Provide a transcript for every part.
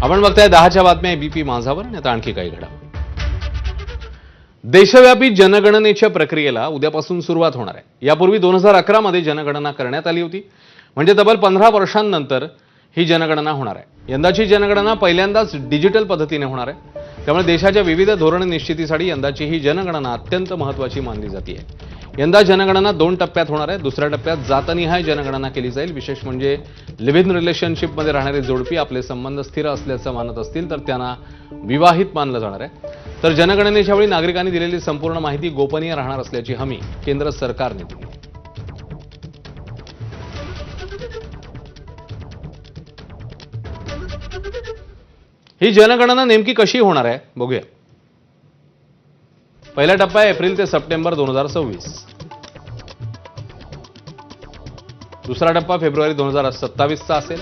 आपण बघताय 10च्या बातम्या एबीपी माझावर आणि आता आणखी काही घडामोडी। देशव्यापी जनगणनेच्या प्रक्रियेला उद्यापासून सुरुवात होणार आहे। यापूर्वी 2011 मध्ये जनगणना करण्यात आली होती, म्हणजे तब्बल 15 वर्षांनंतर ही जनगणना होणार आहे। यंदाची जनगणना पहिल्यांदाच डिजिटल पद्धतीने होणार आहे, त्यामुळे देशाच्या विविध धोरण निश्चितीसाठी यंदाची ही जनगणना अत्यंत महत्त्वाची मानली जाते। यंदा जनगणना 2 टप्प्यात होणार आहे। दुसऱ्या टप्प्यात जातनिहाय जनगणना केली जाईल। विशेष म्हणजे लिव्ह इन रिलेशनशिपमध्ये राहणारे जोडपी आपले संबंध स्थिर असल्याचं मानत असतील तर त्यांना विवाहित मानलं जाणार आहे। तर जनगणनेच्या वेळी नागरिकांनी दिलेली संपूर्ण माहिती गोपनीय राहणार असल्याची हमी केंद्र सरकारने दिली आहे। ही जनगणना नेमकी कशी होणार आहे बघूया। पहिला टप्पा आहे एप्रिल ते सप्टेंबर 2026, दुसरा टप्पा फेब्रुवारी 2027 चा असेल।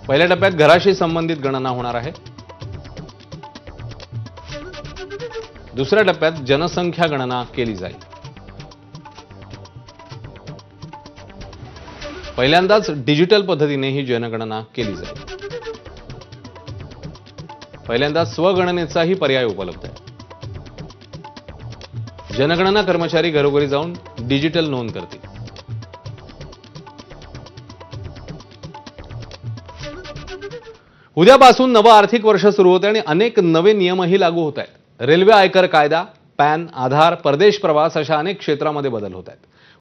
पहिल्या टप्प्यात घराशी संबंधित गणना होणार आहे। दुसऱ्या टप्प्यात जनसंख्या गणना केली जाईल। पहिल्यांदाच डिजिटल पद्धतीने ही जनगणना केली जाईल। पहिल्यांदा स्वगणनेचाही पर्याय उपलब्ध आहे। जनगणना कर्मचारी घरोघरी जाऊन डिजिटल नोंद करतील। उद्यापासून नवं आर्थिक वर्ष सुरू होते आणि अनेक नवे नियमही लागू होत आहेत। रेल्वे आयकर कायदा, पॅन, आधार, परदेश प्रवास अशा अनेक क्षेत्रामध्ये बदल होत आहेत।